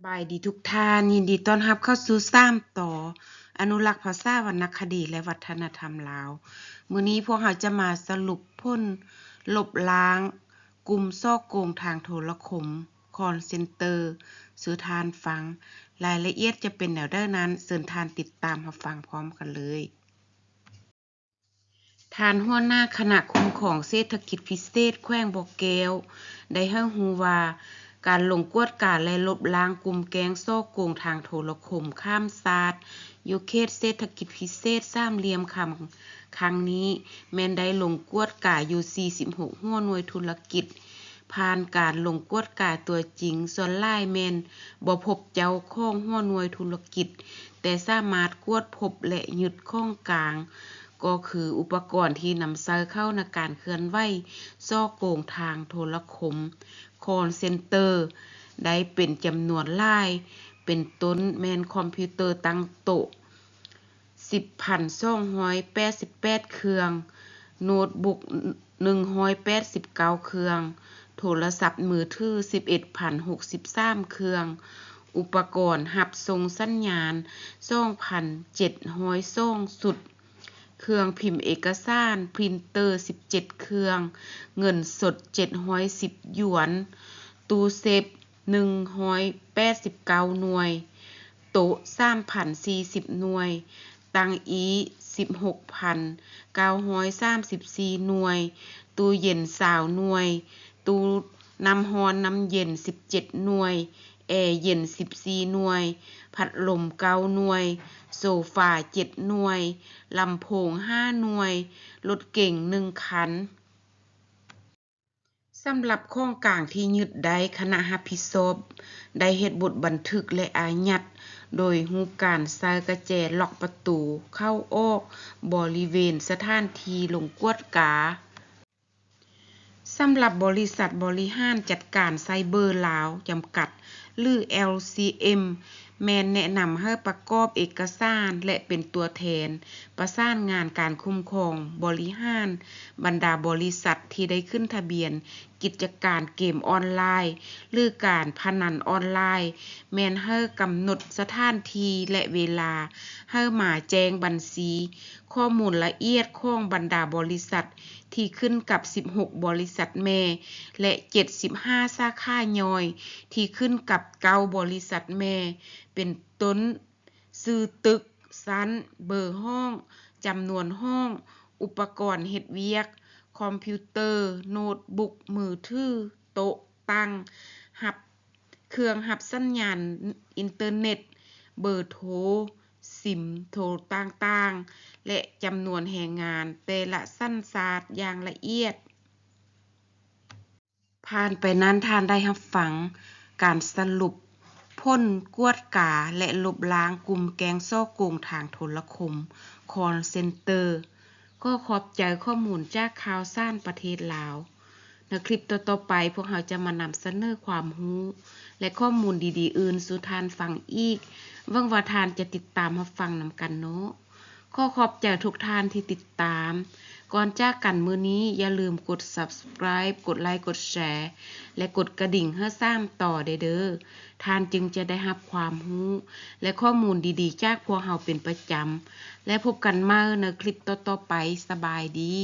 บายดีทุกท่านยินดีต้อนรับเข้าสู่3ต่ออนุรักษ์ภาษาวรรณคดีและวัฒนธรรมลาวมื้อนี้พวกเราจะมาสรุปผลลบล้างกลุ่มซ่อโกงทางโทรคมคอลเซ็นเตอร์สู่ทานฟังรายละเอียดจะเป็นแนวใดนั้นเชิญทานติดตามรับฟังพร้อมกันเลยทานหัวหน้าคณะคุ้มครองเศรษฐกิจพิเศษแขวงบ่อแก้วได้ให้รู้ว่าการลงกวดกาและลบล้างกลุ่มแก๊งซ่อโกงทางโทรคมข้ามชาติอยู่เขตเศรษฐกิจพิเศษสามเหลี่ยมคำครั้งนี้แม่นได้ลงกวดกาอยู่46หัวหน่วยธุรกิจผ่านการลงกวดกาตัวจริงส่วนหลายแม่นบ่พบเจ้าของหัวหน่วยธุรกิจแต่สามารถกวดพบและยึดของกลางก็คืออุปกรณ์ที่นำใช้เข้าในการเคลื่อนไหวซ่อโกงทางโทรคมคอลเซ็นเตอร์ได้เป็นจำนวนหลายเป็นต้นแม่นคอมพิวเตอร์ตั้งโต๊ะ 10,288 เครื่องโน้ตบุ๊ก189 เครื่องโทรศัพท์มือถือ 11,063 เครื่องอุปกรณ์รับส่งสัญญาณ 2,702 สุดเครื่องพิมพ์เอกสารพรินเตอร์17เครื่องเงินสด710หยวนตู้เซฟ189หน่วยโต๊ะ 3,040 หน่วยตังอี16,934 หน่วยตู้เย็น20หน่วยตู้น้ำร้อนน้ำเย็น17หน่วยแอร์เย็น14หน่วยพัดลม9หน่วยโซฟา7หน่วยลำโพง5หน่วยรถเก๋ง1คันสำหรับของกลางที่ยึดได้คณะรับผิดชอบได้เฮ็ดบทบันทึกและอายัดโดยรูปการใส่กระแจล็อกประตูเข้าออกบริเวณสถานที่ลงกวดกาสำหรับบริษัทบริหารจัดการไซเบอร์ลาวจำกัดหรือ LCM แม่นแนะนำให้ประกอบเอกสารและเป็นตัวแทนประสานงานการคุ้มครองบริหารบรรดาบริษัทที่ได้ขึ้นทะเบียนกิจการเกมออนไลน์หรือการพนันออนไลน์แม่นให้กำหนดสถานที่และเวลาให้มาแจ้งบัญชีข้อมูลละเอียดของบรรดาบริษัทที่ขึ้นกับ16บริษัทแม่และ75สาขาย่อยที่ขึ้นกับ9บริษัทแม่เป็นต้นชื่อตึกชั้นเบอร์ห้องจำนวนห้องอุปกรณ์เฮ็ดเวียกคอมพิวเตอร์โน้ตบุ๊กมือถือโต๊ะตั้งรับเครื่องรับสัญญาณอินเทอร์เน็ตเบอร์โทรซิมโทรต่างๆและจำนวนแรงงานแต่ละสัญชาติอย่างละเอียดผ่านไปนั้นท่านได้รับฟังการสรุปพ้นกวดกาและลบล้างกลุ่มแก๊งซ่อโกงทางโทรคมคอลเซ็นเตอร์ก็ขอบใจข้อมูลจากข่าวสารประเทศลาวในคลิปต่อๆไปพวกเราจะมานำเสนอความรู้และข้อมูลดีๆอื่นสู่ทานฟังอีกหวังว่าทานจะติดตามรับฟังนำกันเนาะขอขอบใจทุกท่านที่ติดตามก่อนจากกันมื้อนี้อย่าลืมกด Subscribe กดไลค์กดแชร์และกดกระดิ่งเพื่อสร้างต่อเด้อท่านจึงจะได้รับความรู้และข้อมูลดีๆจากพวกเราเป็นประจำและพบกันใหม่ในคลิปต่อๆไปสบายดี